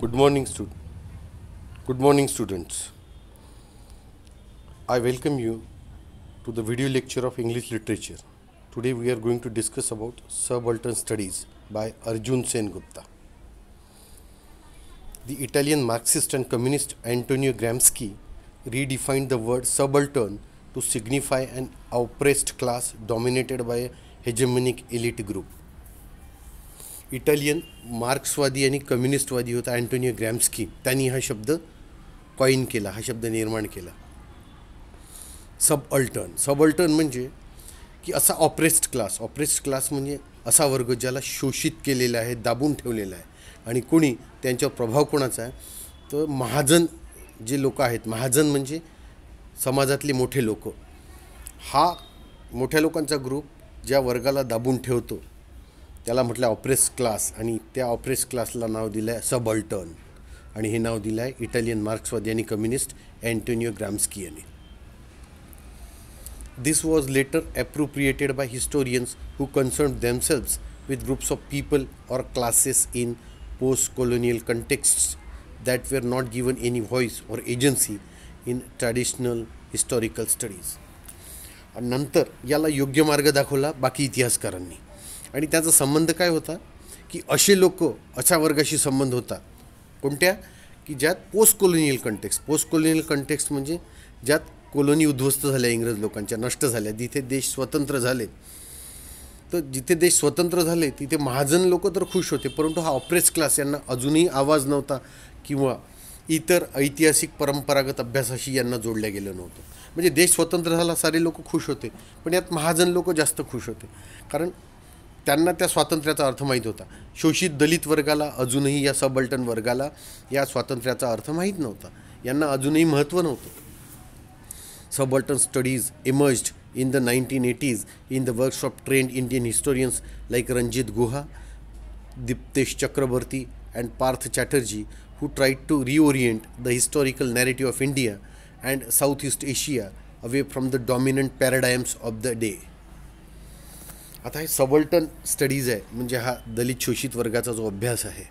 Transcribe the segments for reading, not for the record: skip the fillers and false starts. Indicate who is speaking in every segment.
Speaker 1: Good morning, Good morning, students. I welcome you to the video lecture of English literature. Today we are going to discuss about subaltern studies by Arjun Sen Gupta. The Italian Marxist and communist Antonio Gramsci redefined the word subaltern to signify an oppressed class dominated by a hegemonic elite group. Italian मार्क्सवादी आणि कम्युनिस्टवादी होता Antonio ग्रॅम्स्की. त्यांनी हा शब्द coin केला, हा शब्द निर्माण केला. सबअल्टर्न म्हणजे की असा ऑप्रेस्ड क्लास म्हणजे असा वर्ग ज्याला शोषित केलेला आहे, दाबून ठेवलेला आहे. आणि कोणी त्यांच्यावर प्रभाव कोणाचा आहे तर महाजन जे लोक आहेत. महाजन म्हणजे समाजातले मोठे लोक. हा मोठ्या लोकांचा ग्रुप ज्या वर्गाला दाबून ठेवतो त्याला म्हटलं ऑप्रेस क्लास. आणि त्या ऑप्रेस क्लासला नाव दिलं आहे सबअल्टर्न. आणि हे नाव दिलं आहे इटालियन मार्क्सवादी आणि कम्युनिस्ट अँटोनियो ग्राम्स्की यांनी. This was later appropriated by historians who concerned themselves with groups of people or classes in post-colonial contexts that were not given any voice or agency in traditional historical studies. आणि नंतर याला योग्य मार्ग दाखवला बाकी इतिहासकारांनी. आणि त्याचा संबंध काय होता की असे लोक अशा वर्गाशी संबंध होता कोणत्या की ज्यात पोस्ट कोलोनियल कंटेक्स्ट म्हणजे ज्यात कोलोनी उद्ध्वस्त झाल्या, इंग्रज लोकांच्या नष्ट झाल्या, जिथे देश स्वतंत्र झाले. तर जिथे देश स्वतंत्र झाले तिथे महाजन लोक तर खुश होते, परंतु हा ऑप्रेस क्लास यांना अजूनही आवाज नव्हता किंवा इतर ऐतिहासिक परंपरागत अभ्यासाशी यांना जोडल्या गेलं नव्हतं. म्हणजे देश स्वतंत्र झाला, सारे लोक खुश होते, पण यात महाजन लोक जास्त खुश होते कारण त्यांना त्या स्वातंत्र्याचा अर्थ माहीत होता. शोषित दलित वर्गाला अजूनही, या सबअल्टर्न वर्गाला या स्वातंत्र्याचा अर्थ माहीत नव्हता, यांना अजूनही महत्त्व नव्हतं. Subaltern studies emerged in the 1980s in the works of trained Indian historians like Ranjit Guha, Diptesh Chakrabarti and Parth Chatterjee, who tried to reorient the historical narrative of India and Southeast Asia away from the dominant paradigms of the day. आता हे सबअल्टर्न studies आहे म्हणजे हा दलित शोषित वर्गाचा जो अभ्यास आहे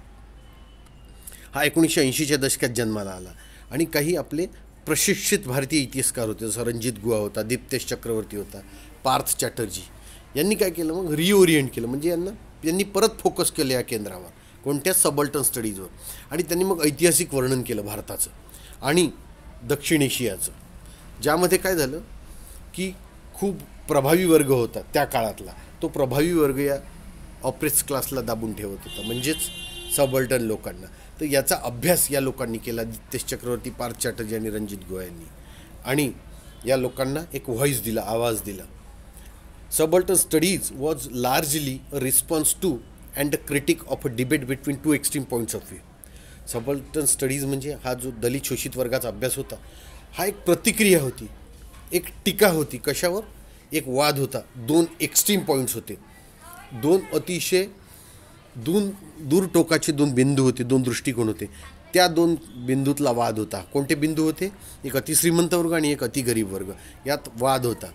Speaker 1: हा 1980च्या दशकात जन्माला आला. आणि काही आपले प्रशिक्षित भारतीय इतिहासकार होते, जसं रणजित गुहा होता, दीप्तेश चक्रवर्ती होता, पार्थ चॅटर्जी यांनी काय केलं मग रिओरिएंट केलं. म्हणजे यांनी परत फोकस केलं या केंद्रावर, कोणत्या सबअल्टर्न स्टडीजवर. आणि त्यांनी मग ऐतिहासिक वर्णन केलं भारताचं आणि दक्षिण एशियाचं, ज्यामध्ये काय झालं की खूप प्रभावी वर्ग होता त्या काळातला, तो प्रभावी वर्ग या ऑप्रेस क्लासला दाबून ठेवत होता, म्हणजेच सबअल्टर्न लोकांना. तर याचा अभ्यास या लोकांनी केला, दिप्तेश चक्रवर्ती, पार्थ चॅटर्जी आणि रणजित गुहा यांनी. आणि या लोकांना एक व्हॉइस दिला, आवाज दिला. Subaltern studies was largely a response to and a critique of a debate between two extreme points of view. Subaltern studies म्हणजे हा जो दलित शोषित वर्गाचा अभ्यास होता हा एक प्रतिक्रिया होती, एक टीका होती. कशावर? एक वाद होता, दोन एक्स्ट्रीम पॉईंट्स होते, दोन अतिशय दूर टोकाचे दोन बिंदू होते, दोन दृष्टिकोन होते. त्या दोन बिंदूतला वाद होता. कोणते बिंदू होते? एक अतिश्रीमंत वर्ग आणि एक अतिगरीब वर्ग. यात वाद होता.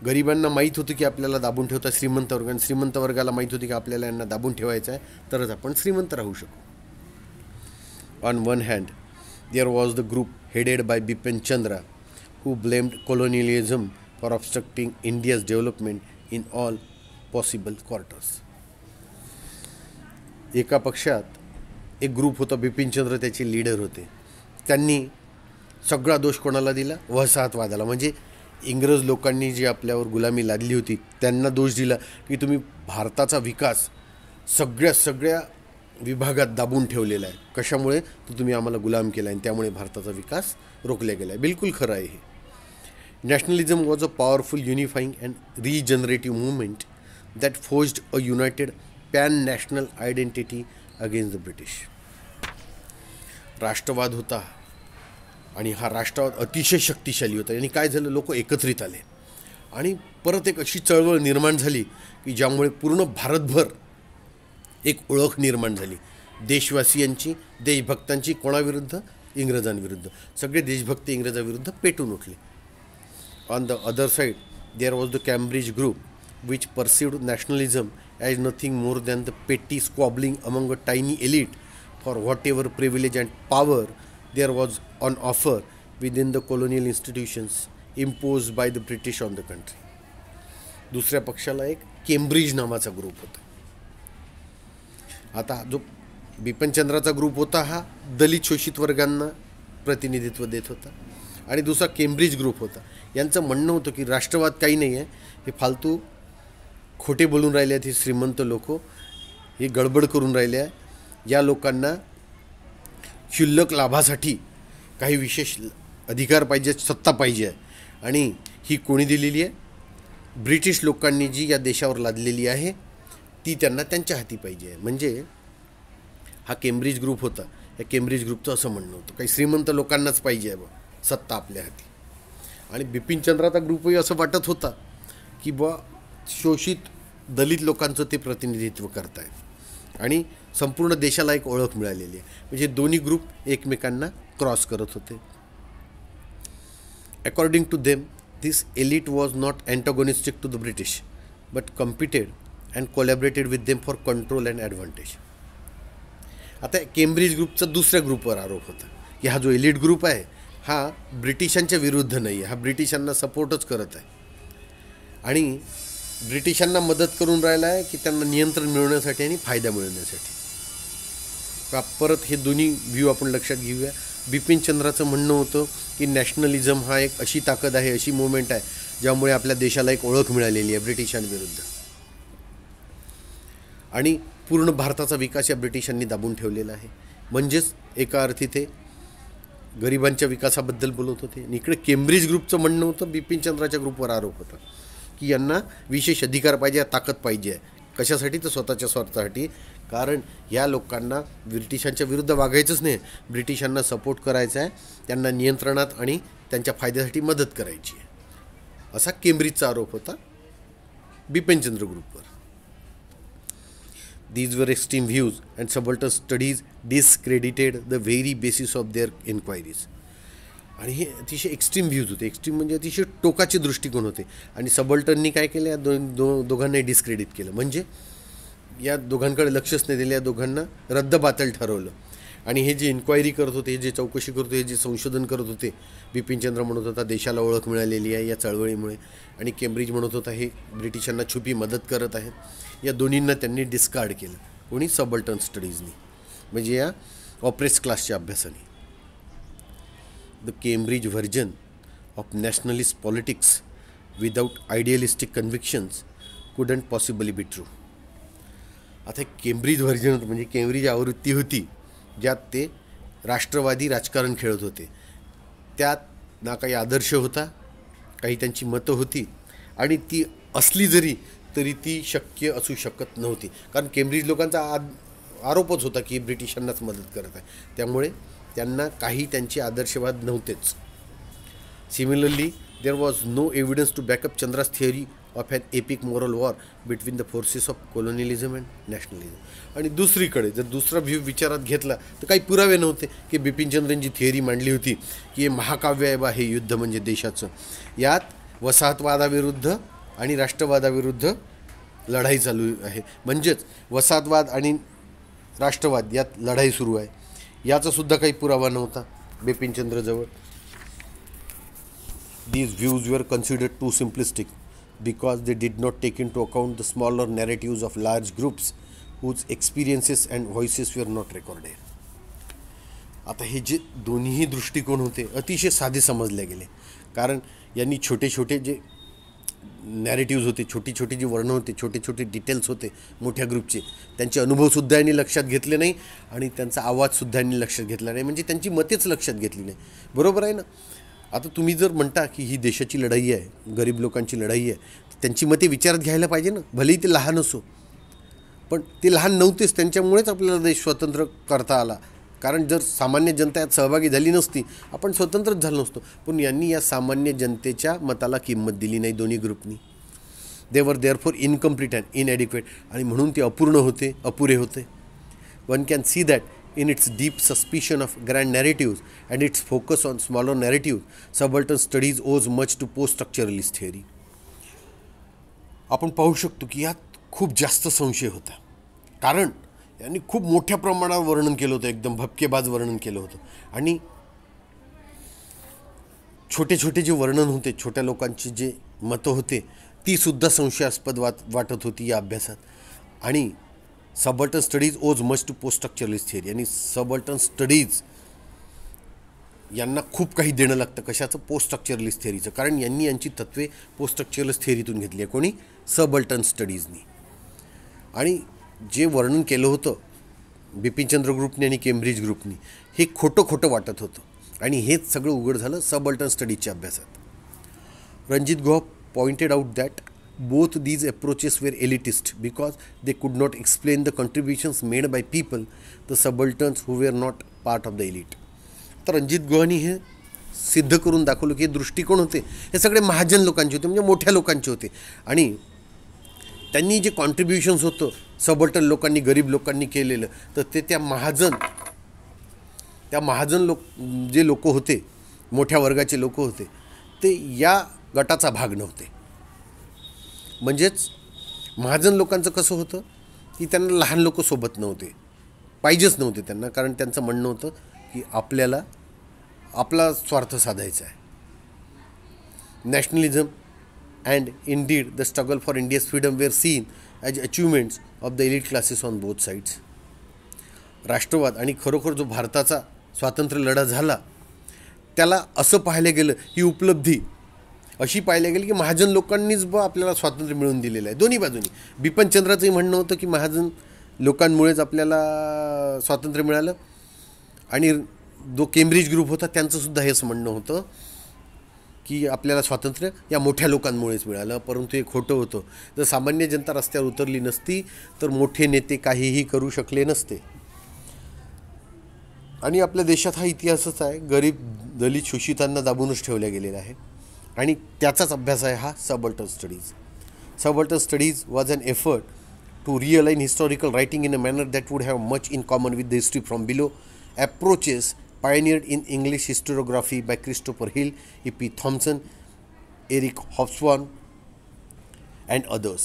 Speaker 1: गरिबांना माहीत होतं की आपल्याला दाबून ठेवता श्रीमंत वर्ग, आणि श्रीमंत वर्गाला माहीत होतं की आपल्याला यांना दाबून ठेवायचं आहे तरच आपण श्रीमंत राहू शकू. On one hand there was the group headed by Bipin Chandra who blamed colonialism for obstructing India's development in all possible quarters. एका पक्षात एक ग्रुप होता, बिपिनचंद्र त्याचे लीडर होते. त्यांनी सगळा दोष कोणाला दिला? वसाहतवादाला. म्हणजे इंग्रज लोकांनी जी आपल्यावर गुलामी लादली होती त्यांना दोष दिला की तुम्ही भारताचा विकास सगळ्या विभागात दाबून ठेवलेला आहे. कशामुळे? तर तुम्ही आम्हाला गुलाम केला आणि त्यामुळे भारताचा विकास रोखला गेला आहे. बिलकुल खरं आहे हे. Nationalism was a powerful unifying and regenerative movement that forged a united pan-national identity against the British. राष्ट्रवाद होता आणि हा राष्ट्रवाद अतिशय शक्तिशाली होता. आणि काय झालं, लोक एकत्रित आले आणि परत एक अशी चळवळ निर्माण झाली की ज्यामुळे पूर्ण भारतभर एक ओळख निर्माण झाली देशवासियांची, देशभक्तांची. कोणाविरुद्ध? इंग्रजांविरुद्ध. सगळे देशभक्त इंग्रजाविरुद्ध पेटून उठले. On the other side, there was the Cambridge group, which perceived nationalism as nothing more than the petty squabbling among a tiny elite for whatever privilege and power there was on offer within the colonial institutions imposed by the British on the country. दुसऱ्या पक्षाला एक Cambridge नावाचा group होता. आता जो बिपिनचंद्राचा group होता हा दलित शोषित वर्गांना प्रतिनिधित्व देत होता आणि दुसरा केम्ब्रिज ग्रुप होता. यांचं म्हणणं होतं की राष्ट्रवाद काही नाही आहे, हे फालतू खोटे बोलून राहिले आहेत, हे श्रीमंत लोक हे गडबड करून राहिले आहे. या लोकांना क्षुल्लक लाभासाठी काही विशेष अधिकार पाहिजे, सत्ता पाहिजे आहे आणि ही कोणी दिलेली आहे? ब्रिटिश लोकांनी जी या देशावर लादलेली आहे ती त्यांना त्यांच्या हाती पाहिजे आहे. म्हणजे हा केम्ब्रिज ग्रुप होता. या केम्ब्रिज ग्रुपचं असं म्हणणं होतं काही श्रीमंत लोकांनाच पाहिजे आहे बा सत्ता आपल्या हाती. आणि बिपिनचंद्राचा ग्रुपही असं वाटत होता की बा शोषित दलित लोकांचं ते प्रतिनिधित्व करत आहेत आणि संपूर्ण देशाला एक ओळख मिळालेली आहे. म्हणजे दोन्ही ग्रुप एकमेकांना क्रॉस करत होते. According to them this elite was not antagonistic to the British but competed and collaborated with them for control and advantage. आता केम्ब्रिज ग्रुपचा दुसऱ्या ग्रुपवर आरोप होता की हा जो एलिट ग्रुप आहे हा ब्रिटिशांच्या विरुद्ध नाही आहे, हा ब्रिटिशांना सपोर्टच करत आहे आणि ब्रिटिशांना मदत करून राहिला आहे की त्यांना नियंत्रण मिळवण्यासाठी आणि फायदा मिळवण्यासाठी. परत हे दोन्ही व्ह्यू आपण लक्षात घेऊया. बिपिनचंद्राचं म्हणणं होतं की नॅशनलिझम हा एक अशी ताकद आहे, अशी मुवमेंट आहे ज्यामुळे आपल्या देशाला एक ओळख मिळालेली आहे ब्रिटिशांविरुद्ध आणि पूर्ण भारताचा विकास या ब्रिटिशांनी दाबून ठेवलेला आहे. म्हणजेच एका अर्थी ते गरिबांच्या विकासाबद्दल बोलत होते. आणि इकडे केम्ब्रिज ग्रुपचं म्हणणं होतं, बिपिनचंद्राच्या ग्रुपवर आरोप होता की यांना विशेष अधिकार पाहिजे, ताकद पाहिजे आहे. कशासाठी? तर स्वतःच्या स्वार्थासाठी. कारण या लोकांना ब्रिटिशांच्या विरुद्ध वागायचंच नाही, ब्रिटिशांना सपोर्ट करायचा आहे, त्यांना नियंत्रणात आणि त्यांच्या फायद्यासाठी मदत करायची आहे, असा केम्ब्रिजचा आरोप होता बिपिनचंद्र ग्रुपवर. These were extreme views and subaltern studies discredited the very basis of their inquiries. आणि हे अतिशय एक्स्ट्रीम व्ह्यूज होते. एक्स्ट्रीम म्हणजे अतिशय टोकाचे दृष्टिकोन होते आणि सबल्टननी काय केलं? या दोघांनाही डिस्क्रेडिट केलं. म्हणजे या दोघांकडे लक्षच नाही दिलं, या दोघांना रद्दबातल ठरवलं. आणि हे जे इन्क्वायरी करत होते, हे जे चौकशी करत होते, हे जे संशोधन करत होते, बिपिनचंद्र म्हणत होता देशाला ओळख मिळालेली आहे या चळवळीमुळे आणि केम्ब्रिज म्हणत होता हे ब्रिटिशांना छुपी मदत करत आहेत. या दोन्हींना त्यांनी डिस्कार्ड केलं. कोणी? सबल्टन स्टडीजनी, म्हणजे या ऑपरेस क्लासच्या अभ्यासाने. The Cambridge version of nationalist politics without idealistic convictions couldn't possibly be true. आता केम्ब्रिज व्हर्जन म्हणजे केम्ब्रिज आवृत्ती होती ज्यात ते राष्ट्रवादी राजकारण खेळत होते. त्यात ना काही आदर्श होता, काही त्यांची मतं होती आणि ती असली जरी तरी ती शक्य असू शकत नव्हती. कारण केम्ब्रिज लोकांचा आरोपच होता की ब्रिटिशांनाच मदत करत आहे, त्यामुळे त्यांना काही त्यांचे आदर्शवाद नव्हतेच. Similarly there was no evidence to back up Chandra's theory of an epic moral war between the forces of colonialism and nationalism. आणि दुसरीकडे जर दुसरा व्ह्यू विचारात घेतला तर काही पुरावे नव्हते की बिपिनचंद्रांची थिअरी मांडली होती की हे महाकाव्य आहे बा, हे युद्ध म्हणजे देशाचं, यात वसाहतवादाविरुद्ध आणि राष्ट्रवादाविरुद्ध लढाई चालू आहे. म्हणजेच वसाहतवाद आणि राष्ट्रवाद यात लढाई सुरू आहे, याचा सुद्धा काही पुरावा नव्हता बिपिनचंद्रजवळ. These views were considered too simplistic because they did not take into account the smaller narratives of large groups whose experiences and voices were not recorded. आता हे जे दोन्ही दृष्टिकोन होते अतिशय साधे समजले गेले, कारण यांनी छोटे छोटे जे नॅरेटिव्ज होते, छोटी छोटी जी वर्णं होते, छोटे छोटे डिटेल्स होते मोठ्या ग्रुपचे, त्यांचे अनुभवसुद्धा यांनी लक्षात घेतले नाही आणि त्यांचा आवाजसुद्धा यांनी लक्षात घेतला नाही, म्हणजे त्यांची मतेच लक्षात घेतली नाही. बरोबर आहे ना? आता तुम्ही जर म्हणता की ही देशाची लढाई आहे, गरीब लोकांची लढाई आहे, त्यांची मते विचारात घ्यायला पाहिजे ना, भलेही ते लहान असो. पण ते लहान नव्हतेच, त्यांच्यामुळेच आपल्याला देश स्वतंत्र करता आला. कारण जर सामान्य जनता यात सहभागी झाली नसती आपण स्वतंत्रच झालो नसतो. पण यांनी या सामान्य जनतेच्या मताला किंमत दिली नाही दोन्ही ग्रुपनी. दे वर देअरफॉर इनकम्प्लीट अँड इनॲडिक्वेट, आणि म्हणून ते अपूर्ण होते, अपुरे होते. One can see that in its deep suspicion of grand narratives and its focus on smaller narratives, subaltern studies owes much to post-structuralist theory. आपण पाहू शकतो की यात खूप जास्त संशय होता, कारण यांनी खूप मोठ्या प्रमाणावर वर्णन केलं होतं, एकदम भपकेबाज वर्णन केलं होतं. आणि छोटे छोटे जे वर्णन होते, छोट्या लोकांची जे मतं होते, तीसुद्धा संशयास्पद वाटत होती या अभ्यासात. आणि subaltern studies owes much to post structuralist theory. आणि सबल्टन स्टडीज यांना खूप काही देणं लागतं. कशाचं? पोस्ट स्ट्रक्चरलिस्ट थिअरीचं. कारण यांनी यांची तत्त्वे पोस्ट स्ट्रक्चरलिस्ट थिअरीतून घेतली आहे. कोणी? सबल्टन स्टडीजनी. आणि जे वर्णन केलं होतं बिपिनचंद्र ग्रुपने आणि केम्ब्रिज ग्रुपनी, हे खोटं वाटत होतं. आणि हेच सगळं उघड झालं सबल्टन स्टडीजच्या अभ्यासात. रणजित गुहा pointed out that both these approaches were elitist because they could not explain the contributions made by people, the subalterns who were not part of the elite. तर रणजित गुहानी हे सिद्ध करून दाखवलं की हे दृष्टिकोन होते हे सगळे महाजन लोकांचे होते, म्हणजे मोठ्या लोकांचे होते. आणि त्यांनी जे कॉन्ट्रीब्युशन्स होतं सबल्टन लोकांनी, गरीब लोकांनी केलेलं, तर ते त्या महाजन जे लोक होते, मोठ्या वर्गाचे लोक होते, ते या गटाचा भाग नव्हते. म्हणजेच महाजन लोकांचं कसं होतं की त्यांना लहान लोक सोबत नव्हते, पाहिजेच नव्हते त्यांना. कारण त्यांचं म्हणणं होतं की आपल्याला आपला स्वार्थ साधायचा आहे. Nationalism and indeed the struggle for India's freedom were seen as achievements of the elite classes on both sides. राष्ट्रवाद आणि खरोखर जो भारताचा स्वातंत्र्य लढा झाला, त्याला असं पाहिलं गेलं, ही उपलब्धी अशी पाहिल्या गेली की महाजन लोकांनीच आपल्याला स्वातंत्र्य मिळवून दिलेलं आहे. दोन्ही बाजूनी. बिपिनचंद्राचंही म्हणणं होतं की महाजन लोकांमुळेच आपल्याला स्वातंत्र्य मिळालं. आणि जो केम्ब्रिज ग्रुप होता त्यांचंसुद्धा हेच म्हणणं होतं की आपल्याला स्वातंत्र्य या मोठ्या लोकांमुळेच मिळालं. परंतु हे खोटं होतं. जर सामान्य जनता रस्त्यावर उतरली नसती तर मोठे नेते काहीही करू शकले नसते. आणि आपल्या देशात हा इतिहासच आहे, गरीब दलित शोषितांना दाबूनच ठेवल्या गेलेला आहे. आणि त्याचाच अभ्यास आहे हा subaltern studies. Subaltern studies was an effort to realign historical writing in a manner that would have much in common with the history from below. Approaches pioneered in English historiography by Christopher Hill, E.P. Thompson, Eric Hobsbawm and others.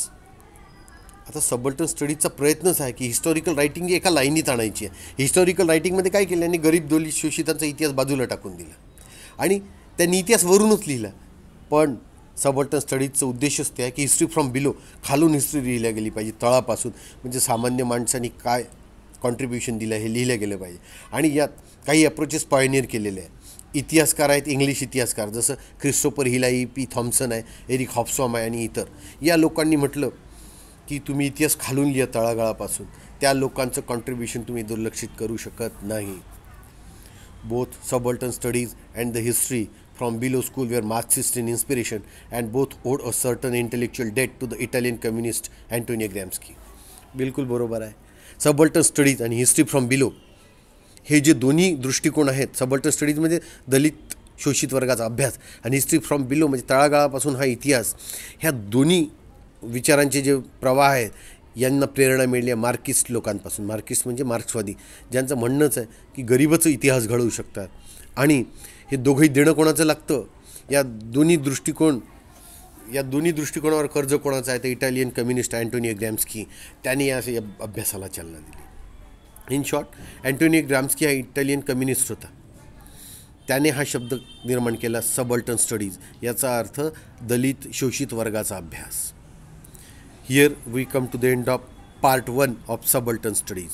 Speaker 1: आता subaltern स्टडीजचा प्रयत्नच आहे की historical writing एका लाईनीत आणायची आहे. Historical रायटिंगमध्ये काय केलं, आणि गरीब दलित शोषितांचा इतिहास बाजूला टाकून दिला आणि त्यांनी इतिहास वरूनच लिहिला. पण सबल्टन स्टडीजचं उद्देशच ते आहे की हिस्ट्री फ्रॉम बिलो, खालून हिस्ट्री लिहिल्या गेली पाहिजे, तळापासून. म्हणजे सामान्य माणसांनी काय कॉन्ट्रीब्युशन दिलं हे लिहिलं गेलं पाहिजे. आणि यात काही अप्रोचेस पायोनियर केलेले आहे. इतिहासकार आहेत, इंग्लिश इतिहासकार, जसं क्रिस्टोफर हिल आहे, E.P. थॉम्सन आहे, एरिक हॉब्सबॉम आहे आणि इतर. या लोकांनी म्हटलं की तुम्ही इतिहास खालून लिहा, तळागाळापासून. त्या लोकांचं कॉन्ट्रीब्युशन तुम्ही दुर्लक्षित करू शकत नाही. Both subaltern studies and the history from below school were Marxist in inspiration and both owed a certain intellectual debt to the Italian communist Antonio Gramsci. बिलकुल बरोबर आहे. सबल्टन स्टडीज आणि हिस्ट्री फ्रॉम बिलो हे जे दोन्ही दृष्टिकोन आहेत, subaltern studies म्हणजे दलित शोषित वर्गाचा अभ्यास आणि हिस्ट्री फ्रॉम बिलो म्हणजे तळागाळापासून हा इतिहास, ह्या दोन्ही विचारांचे जे प्रवाह आहेत यांना प्रेरणा मिळली आहे मार्क्सिस्ट लोकांपासून. मार्क्सिस्ट म्हणजे मार्क्सवादी, ज्यांचं म्हणणंच आहे की गरीबच इतिहास घडवू शकतात. आणि हे दोघंही देणं कोणाचं लागतं, या दोन्ही दृष्टिकोनावर कर्ज कोणाचं आहे, तर इटालियन कम्युनिस्ट अँटोनियो ग्रॅम्स्की, त्यांनी या अभ्यासाला चालना दिली. इन शॉर्ट, अँटोनियो ग्रॅम्स्की हा इटालियन कम्युनिस्ट होता. त्याने हा शब्द निर्माण केला सबल्टन स्टडीज, याचा अर्थ दलित शोषित वर्गाचा अभ्यास. Here we come to the end of part 1 of subaltern studies.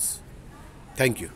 Speaker 1: Thank you.